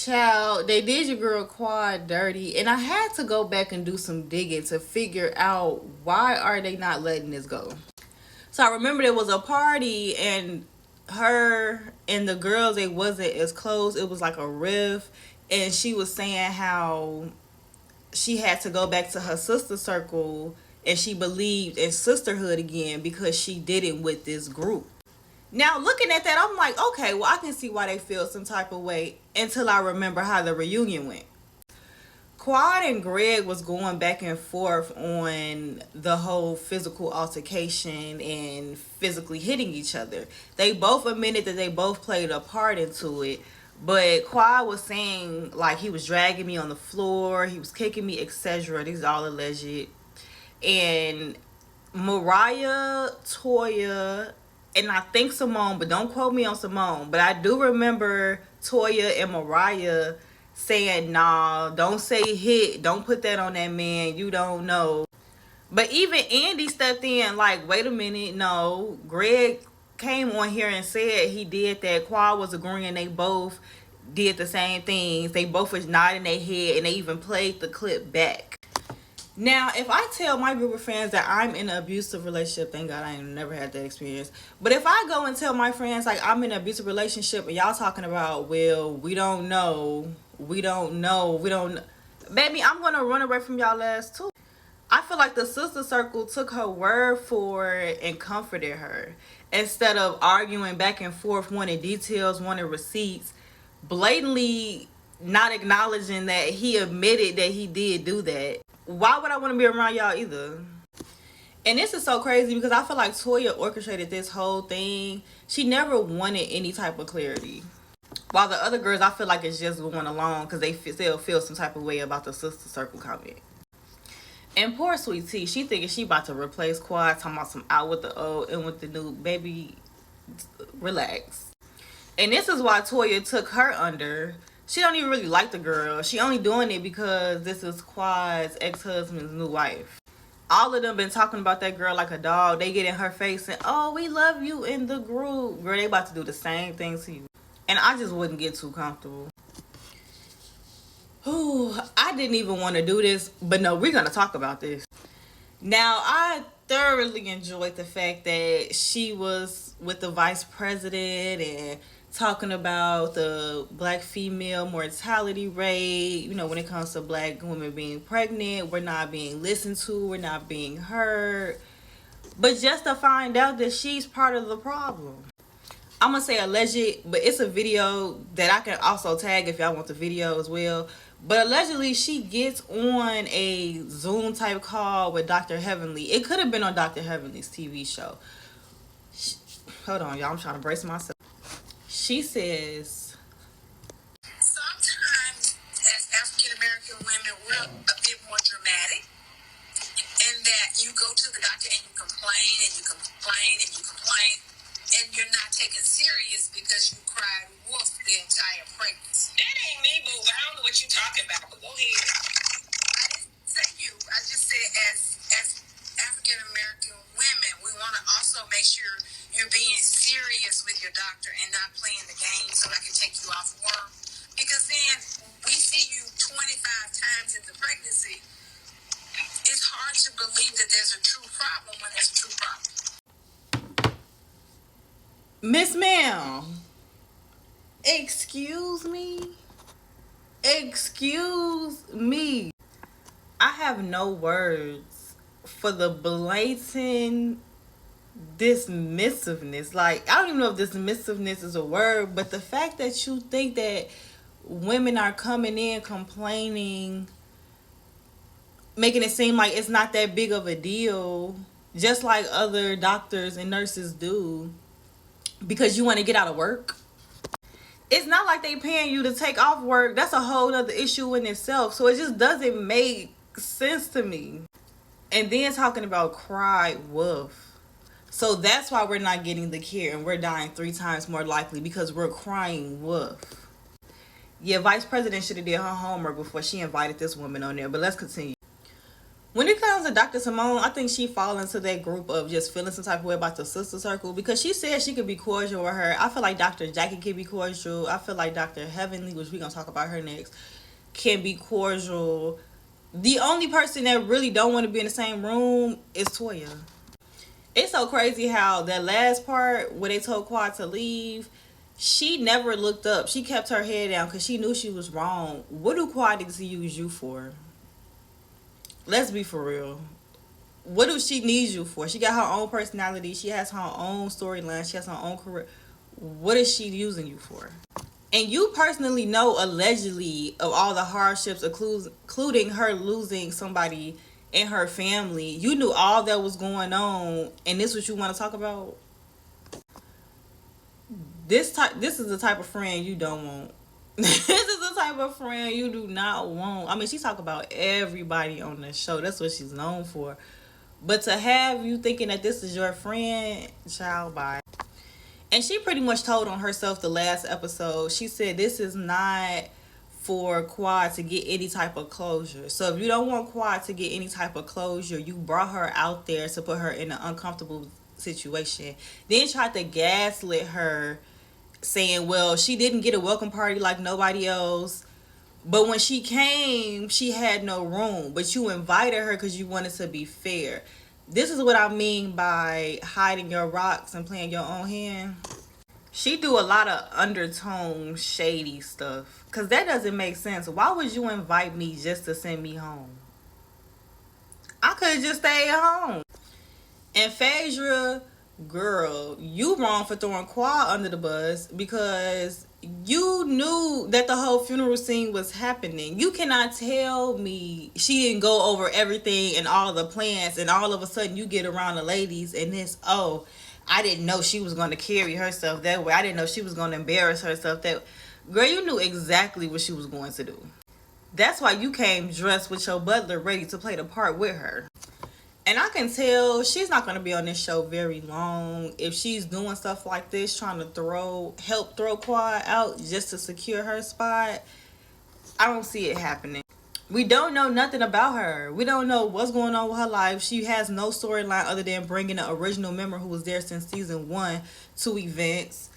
Child, they did your girl Quad dirty, and I had to go back and do some digging to figure out why are they not letting this go. So I remember there was a party, and her and the girls, they wasn't as close. It was like a riff, and she was saying how she had to go back to her sister circle, and she believed in sisterhood again because she didn't with this group. Now looking at that, I'm like, okay, well, I can see why they feel some type of way until I remember how the reunion went. Quad and Greg was going back and forth on the whole physical altercation and physically hitting each other. They both admitted that they both played a part into it, but Quad was saying like he was dragging me on the floor, he was kicking me, etc. These are all alleged. And Mariah, Toya, and I think Simone, but don't quote me on Simone, but I do remember Toya and Mariah saying, nah, don't say hit, don't put that on that man, you don't know. But even Andy stepped in like, wait a minute, no, Greg came on here and said he did that. Quad was agreeing, they both did the same things, they both was nodding their head, and they even played the clip back. Now, if I tell my group of friends that I'm in an abusive relationship, thank God I ain't never had that experience. But if I go and tell my friends like I'm in an abusive relationship and y'all talking about, well, we don't know, baby, I'm gonna run away from y'all ass too. I feel like the sister circle took her word for it and comforted her instead of arguing back and forth, wanting details, wanting receipts, blatantly not acknowledging that he admitted that he did do that. Why would I want to be around y'all either? And this is so crazy because I feel like Toya orchestrated this whole thing. She never wanted any type of clarity. While the other girls, I feel like it's just going along because they still feel some type of way about the sister circle comment. And poor Sweet Tea, she thinking she about to replace Quad, talking about some out with the old and with the new. Baby, relax. And this is why Toya took her under. She don't even really like the girl. She only doing it because this is Quad's ex-husband's new wife. All of them been talking about that girl like a dog. They get in her face and, oh, we love you in the group. Girl, they about to do the same thing to you. And I just wouldn't get too comfortable. Ooh, I didn't even want to do this, but no, we're going to talk about this. Now, I thoroughly enjoyed the fact that she was with the vice president and talking about the black female mortality rate, you know, when it comes to black women being pregnant, we're not being listened to, we're not being heard. But just to find out that she's part of the problem. I'm gonna say alleged, but it's a video that I can also tag if y'all want the video as well. But allegedly she gets on a Zoom type call with Dr. Heavenly. It could have been on Dr. Heavenly's TV show. Hold on, y'all, I'm trying to brace myself. She says, sometimes as African American women, we're a bit more dramatic in that you go to the doctor and you complain and you complain and you complain and you're not taken serious because you cried wolf the entire pregnancy. That ain't me, boo. I don't know what you're talking about, but go ahead. I didn't say you. I just said as African American women, we want to also make sure you're being serious with your doctor and not playing the game so I can take you off work. Because then we see you 25 times in the pregnancy. It's hard to believe that there's a true problem when there's a true problem. Miss Ma'am, excuse me? Excuse me. I have no words for the blatant dismissiveness. Like, I don't even know if dismissiveness is a word, but the fact that you think that women are coming in complaining, making it seem like it's not that big of a deal, just like other doctors and nurses do, because you want to get out of work. It's not like they paying you to take off work. That's a whole other issue in itself. So it just doesn't make sense to me. And then talking about cried wolf. So that's why we're not getting the care and we're dying 3 times more likely because we're crying wolf. Yeah, Vice President should have did her homework before she invited this woman on there. But let's continue. When it comes terms of Dr. Simone, I think she fall into that group of just feeling some type of way about the sister circle, because she said she could be cordial with her. I feel like Dr. Jackie could be cordial. I feel like Dr. Heavenly, which we're going to talk about her next, can be cordial. The only person that really don't want to be in the same room is Toya. It's so crazy how that last part where they told Quad to leave, she never looked up. She kept her head down because she knew she was wrong. What do Quad need to use you for? Let's be for real. What do she need you for? She got her own personality. She has her own storyline. She has her own career. What is she using you for? And you personally know, allegedly, of all the hardships, including her losing somebody in her family. You knew all that was going on, and this is what you want to talk about? This is the type of friend you don't want. This is the type of friend you do not want. I mean, she talk about everybody on the show. That's what she's known for. But to have you thinking that this is your friend, child, bye. And she pretty much told on herself the last episode. She said this is not for Quad to get any type of closure. So if you don't want Quad to get any type of closure, you brought her out there to put her in an uncomfortable situation. Then tried to gaslit her, saying, well, she didn't get a welcome party like nobody else. But when she came, she had no room. But you invited her because you wanted to be fair. This is what I mean by hiding your rocks and playing your own hand. She do a lot of undertone shady stuff. Because that doesn't make sense. Why would you invite me just to send me home? I could have just stayed home. And Phaedra, girl, you wrong for throwing Quad under the bus, because you knew that the whole funeral scene was happening. You cannot tell me she didn't go over everything and all the plans, and all of a sudden you get around the ladies and this, oh, I didn't know she was going to carry herself that way. I didn't know she was going to embarrass herself that way. Girl, you knew exactly what she was going to do. That's why you came dressed with your butler ready to play the part with her. And I can tell she's not going to be on this show very long. If she's doing stuff like this, trying to help throw Quad out just to secure her spot, I don't see it happening. We don't know nothing about her. We don't know what's going on with her life. She has no storyline other than bringing the original member who was there since season 1 to events.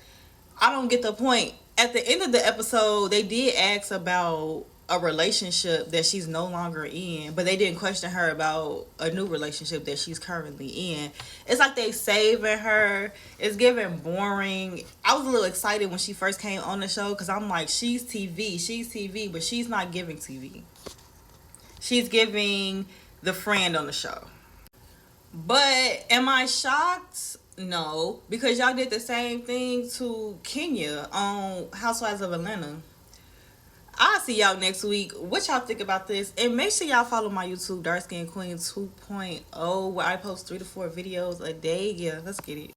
I don't get the point. At the end of the episode, they did ask about a relationship that she's no longer in, but they didn't question her about a new relationship that she's currently in. It's like they saving her. It's giving boring. I was a little excited when she first came on the show, because I'm like, she's TV, but she's not giving TV. She's giving the friend on the show. But am I shocked? No, because y'all did the same thing to Kenya on Housewives of Atlanta. I'll see y'all next week. What y'all think about this? And make sure y'all follow my YouTube, Dark Skin Queen 2.0, where I post 3 to 4 videos a day. Yeah, let's get it.